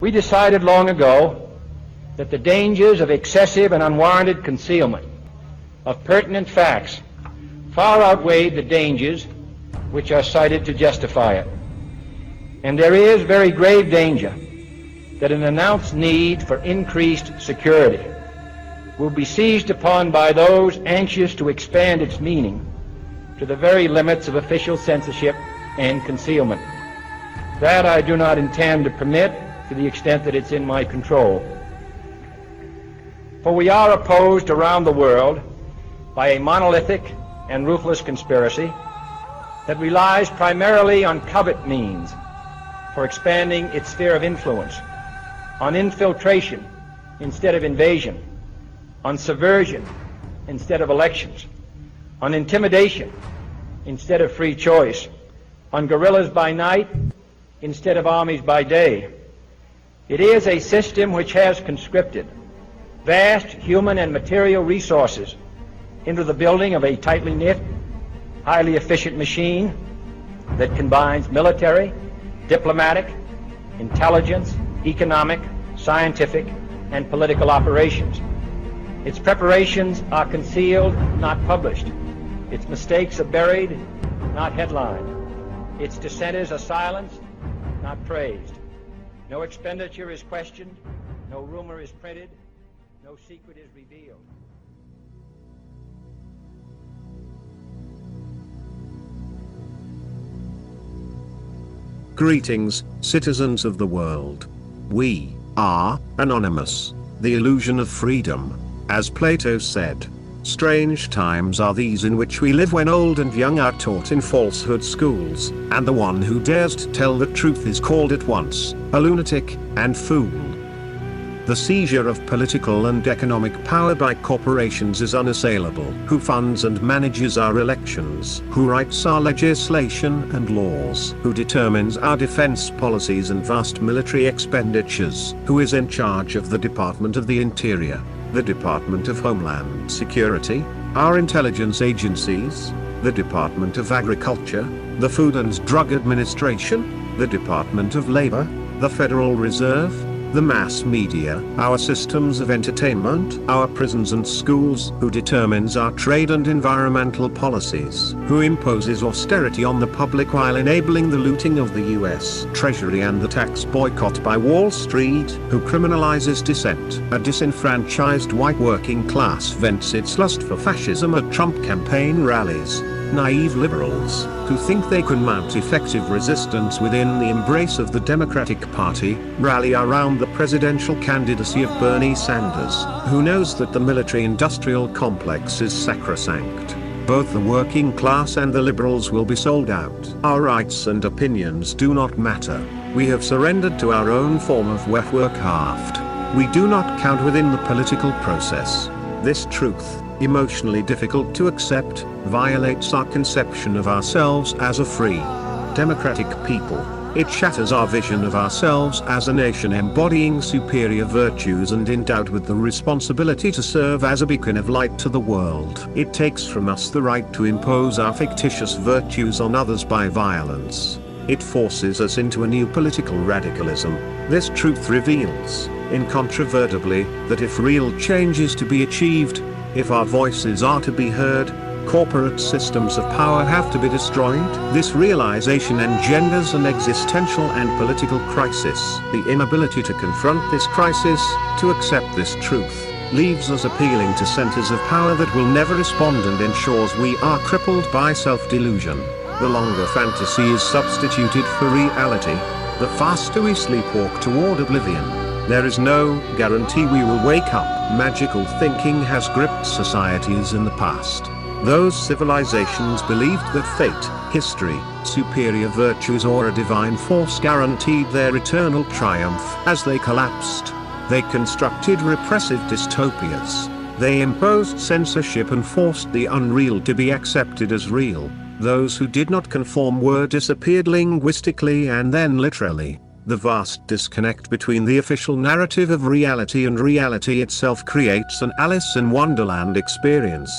We decided long ago that the dangers of excessive and unwarranted concealment of pertinent facts far outweighed the dangers which are cited to justify it. And there is very grave danger that an announced need for increased security will be seized upon by those anxious to expand its meaning to the very limits of official censorship and concealment. That I do not intend to permit to the extent that it's in my control. For we are opposed around the world by a monolithic and ruthless conspiracy that relies primarily on covert means for expanding its sphere of influence, on infiltration instead of invasion, on subversion instead of elections, on intimidation instead of free choice, on guerrillas by night instead of armies by day. It is a system which has conscripted vast human and material resources into the building of a tightly knit, highly efficient machine that combines military, diplomatic, intelligence, economic, scientific, and political operations. Its preparations are concealed, not published. Its mistakes are buried, not headlined. Its dissenters are silenced, not praised. No expenditure is questioned, no rumor is printed, no secret is revealed. Greetings, citizens of the world. We are anonymous, the illusion of freedom. As Plato said, strange times are these in which we live, when old and young are taught in falsehood schools, and the one who dares to tell the truth is called at once a lunatic and fool. The seizure of political and economic power by corporations is unassailable. Who funds and manages our elections? Who writes our legislation and laws? Who determines our defense policies and vast military expenditures? Who is in charge of the Department of the Interior, the Department of Homeland Security, our intelligence agencies, the Department of Agriculture, the Food and Drug Administration, the Department of Labor, the Federal Reserve, the mass media, our systems of entertainment, our prisons and schools? Who determines our trade and environmental policies? Who imposes austerity on the public while enabling the looting of the US Treasury and the tax boycott by Wall Street? Who criminalizes dissent? A disenfranchised white working class vents its lust for fascism at Trump campaign rallies. Naive liberals, who think they can mount effective resistance within the embrace of the Democratic Party, rally around the presidential candidacy of Bernie Sanders, who knows that the military-industrial complex is sacrosanct. Both the working class and the liberals will be sold out. Our rights and opinions do not matter. We have surrendered to our own form of Werkherrschaft. We do not count within the political process. This truth, emotionally difficult to accept, violates our conception of ourselves as a free, democratic people. It shatters our vision of ourselves as a nation embodying superior virtues and endowed with the responsibility to serve as a beacon of light to the world. It takes from us the right to impose our fictitious virtues on others by violence. It forces us into a new political radicalism. This truth reveals, incontrovertibly, that if real change is to be achieved, if our voices are to be heard, corporate systems of power have to be destroyed. This realization engenders an existential and political crisis. The inability to confront this crisis, to accept this truth, leaves us appealing to centers of power that will never respond and ensures we are crippled by self-delusion. The longer fantasy is substituted for reality, the faster we sleepwalk toward oblivion. There is no guarantee we will wake up. Magical thinking has gripped societies in the past. Those civilizations believed that fate, history, superior virtues or a divine force guaranteed their eternal triumph. As they collapsed, they constructed repressive dystopias. They imposed censorship and forced the unreal to be accepted as real. Those who did not conform were disappeared linguistically and then literally. The vast disconnect between the official narrative of reality and reality itself creates an Alice in Wonderland experience.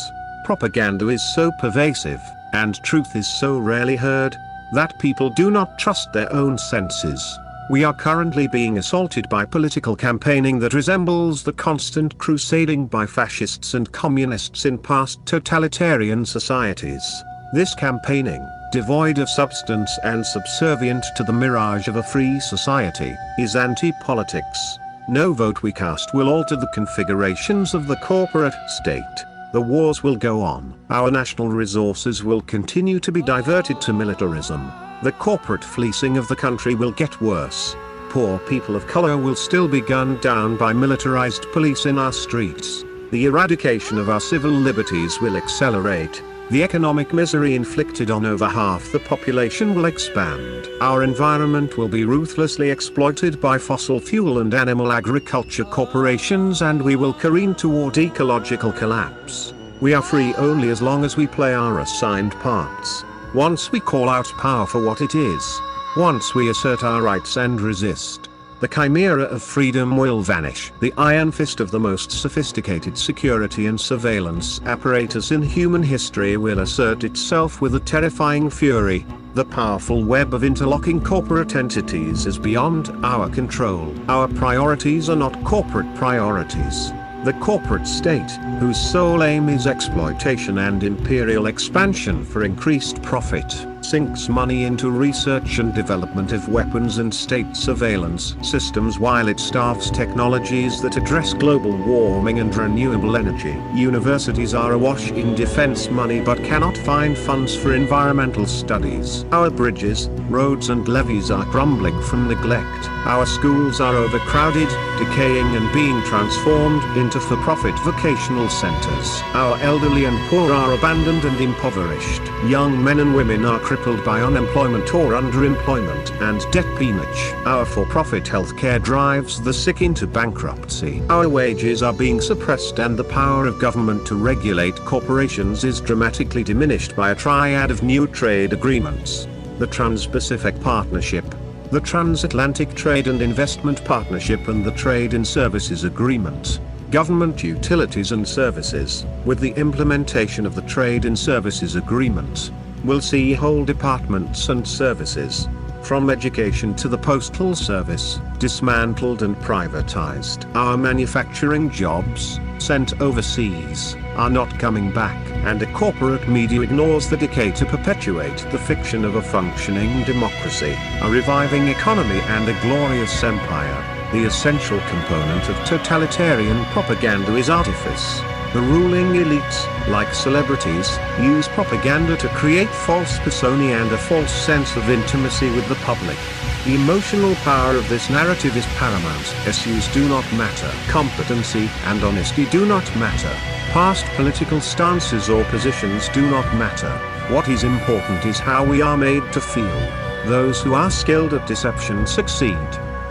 Propaganda is so pervasive, and truth is so rarely heard, that people do not trust their own senses. We are currently being assaulted by political campaigning that resembles the constant crusading by fascists and communists in past totalitarian societies. This campaigning, devoid of substance and subservient to the mirage of a free society, is anti-politics. No vote we cast will alter the configurations of the corporate state. The wars will go on. Our national resources will continue to be diverted to militarism. The corporate fleecing of the country will get worse. Poor people of color will still be gunned down by militarized police in our streets. The eradication of our civil liberties will accelerate. The economic misery inflicted on over half the population will expand. Our environment will be ruthlessly exploited by fossil fuel and animal agriculture corporations, and we will careen toward ecological collapse. We are free only as long as we play our assigned parts. Once we call out power for what it is, once we assert our rights and resist, the chimera of freedom will vanish. The iron fist of the most sophisticated security and surveillance apparatus in human history will assert itself with a terrifying fury. The powerful web of interlocking corporate entities is beyond our control. Our priorities are not corporate priorities. The corporate state, whose sole aim is exploitation and imperial expansion for increased profit, sinks money into research and development of weapons and state surveillance systems while it starves technologies that address global warming and renewable energy. Universities are awash in defense money but cannot find funds for environmental studies. Our bridges, roads and levees are crumbling from neglect. Our schools are overcrowded, decaying and being transformed into for-profit vocational centers. Our elderly and poor are abandoned and impoverished. Young men and women are crippled by unemployment or underemployment and debt peonage. Our for-profit healthcare drives the sick into bankruptcy. Our wages are being suppressed and the power of government to regulate corporations is dramatically diminished by a triad of new trade agreements. The Trans-Pacific Partnership, the Transatlantic Trade and Investment Partnership and the Trade in Services Agreement. Government utilities and services, with the implementation of the Trade in Services Agreement, will see whole departments and services, from education to the postal service, dismantled and privatized. Our manufacturing jobs, sent overseas, are not coming back, and a corporate media ignores the decay to perpetuate the fiction of a functioning democracy, a reviving economy and a glorious empire. The essential component of totalitarian propaganda is artifice. The ruling elites, like celebrities, use propaganda to create false personae and a false sense of intimacy with the public. The emotional power of this narrative is paramount. Issues do not matter. Competency and honesty do not matter. Past political stances or positions do not matter. What is important is how we are made to feel. Those who are skilled at deception succeed.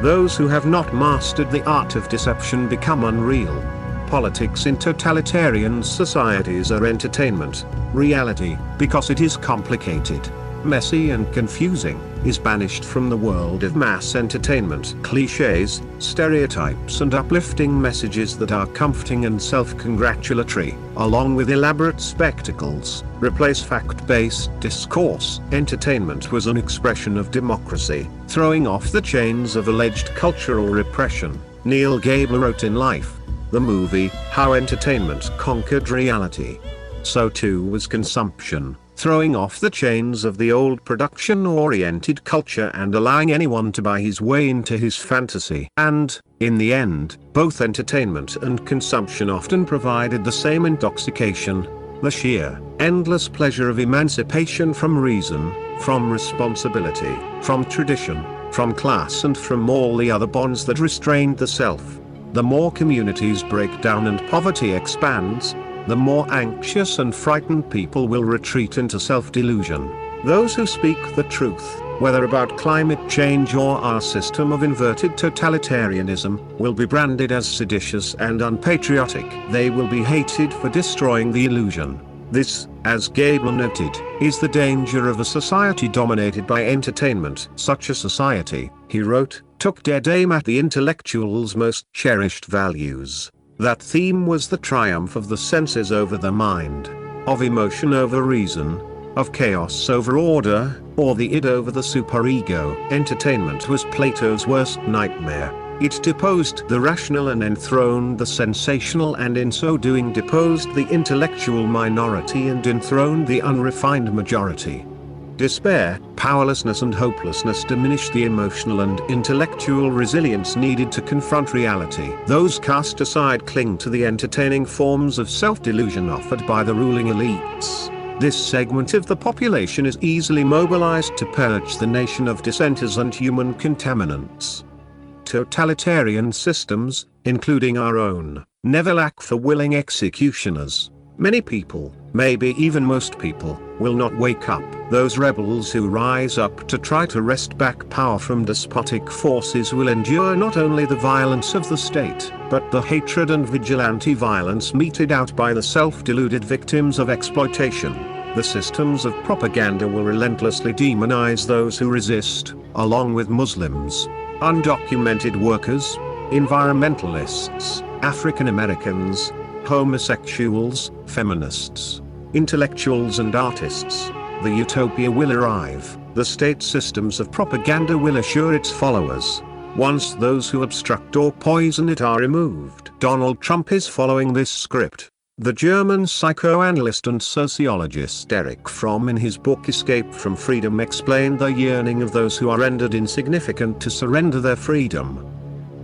Those who have not mastered the art of deception become unreal. Politics in totalitarian societies are entertainment. Reality, because it is complicated, messy and confusing, is banished from the world of mass entertainment. Clichés, stereotypes and uplifting messages that are comforting and self-congratulatory, along with elaborate spectacles, replace fact-based discourse. Entertainment was an expression of democracy, throwing off the chains of alleged cultural repression. Neil Gaiman wrote in Life, the movie, how entertainment conquered reality. So too was consumption, throwing off the chains of the old production-oriented culture and allowing anyone to buy his way into his fantasy. And, in the end, both entertainment and consumption often provided the same intoxication, the sheer, endless pleasure of emancipation from reason, from responsibility, from tradition, from class and from all the other bonds that restrained the self. The more communities break down and poverty expands, the more anxious and frightened people will retreat into self-delusion. Those who speak the truth, whether about climate change or our system of inverted totalitarianism, will be branded as seditious and unpatriotic. They will be hated for destroying the illusion. This, as Gaiman noted, is the danger of a society dominated by entertainment. Such a society, he wrote, took dead aim at the intellectual's most cherished values. That theme was the triumph of the senses over the mind, of emotion over reason, of chaos over order, or the id over the superego. Entertainment was Plato's worst nightmare. It deposed the rational and enthroned the sensational, and in so doing deposed the intellectual minority and enthroned the unrefined majority. Despair, powerlessness and hopelessness diminish the emotional and intellectual resilience needed to confront reality. Those cast aside cling to the entertaining forms of self-delusion offered by the ruling elites. This segment of the population is easily mobilized to purge the nation of dissenters and human contaminants. Totalitarian systems, including our own, never lack for willing executioners. Many people, maybe even most people, will not wake up. Those rebels who rise up to try to wrest back power from despotic forces will endure not only the violence of the state, but the hatred and vigilante violence meted out by the self-deluded victims of exploitation. The systems of propaganda will relentlessly demonize those who resist, along with Muslims, undocumented workers, environmentalists, African Americans, homosexuals, feminists, intellectuals and artists. The utopia will arrive. The state systems of propaganda will assure its followers. Once those who obstruct or poison it are removed. Donald Trump is following this script. The German psychoanalyst and sociologist Erich Fromm in his book Escape from Freedom explained the yearning of those who are rendered insignificant to surrender their freedom.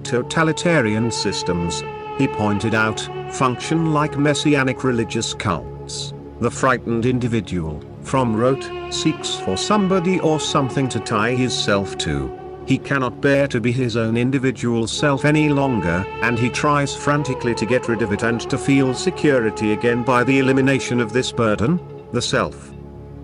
Totalitarian systems, he pointed out, function like messianic religious cults. The frightened individual, Fromm wrote, seeks for somebody or something to tie his self to. He cannot bear to be his own individual self any longer, and he tries frantically to get rid of it and to feel security again by the elimination of this burden, the self.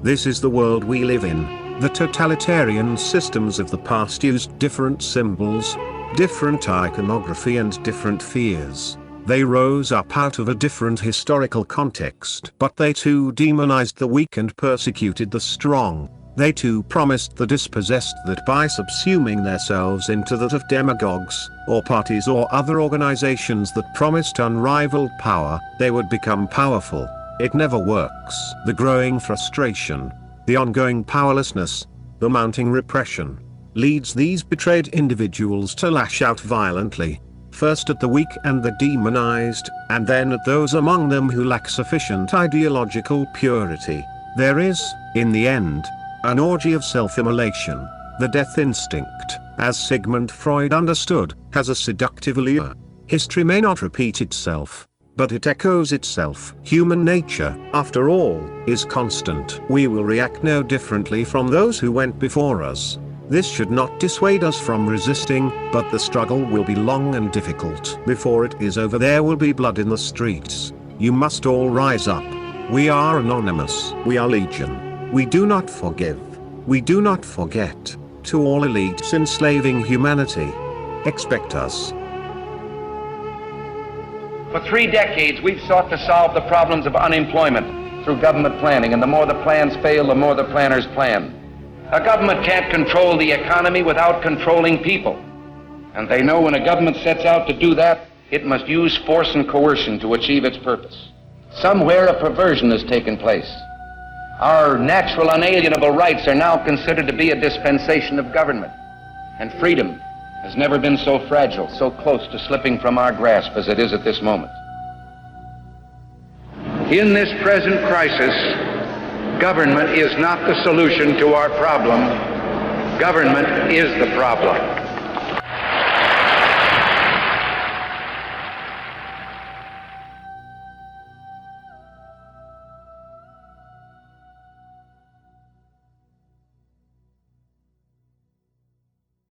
This is the world we live in. The totalitarian systems of the past used different symbols, different iconography and different fears. They rose up out of a different historical context. But they too demonized the weak and persecuted the strong. They too promised the dispossessed that by subsuming themselves into that of demagogues, or parties or other organizations that promised unrivaled power, they would become powerful. It never works. The growing frustration, the ongoing powerlessness, the mounting repression, leads these betrayed individuals to lash out violently, first at the weak and the demonized, and then at those among them who lack sufficient ideological purity. There is, in the end, an orgy of self-immolation. The death instinct, as Sigmund Freud understood, has a seductive allure. History may not repeat itself, but it echoes itself. Human nature, after all, is constant. We will react no differently from those who went before us. This should not dissuade us from resisting, but the struggle will be long and difficult. Before it is over, there will be blood in the streets. You must all rise up. We are anonymous. We are legion. We do not forgive. We do not forget. To all elites enslaving humanity, expect us. For 3 decades, we've sought to solve the problems of unemployment through government planning, and the more the plans fail, the more the planners plan. A government can't control the economy without controlling people. And they know when a government sets out to do that, it must use force and coercion to achieve its purpose. Somewhere a perversion has taken place. Our natural unalienable rights are now considered to be a dispensation of government. And freedom has never been so fragile, so close to slipping from our grasp as it is at this moment. In this present crisis, government is not the solution to our problem. Government is the problem.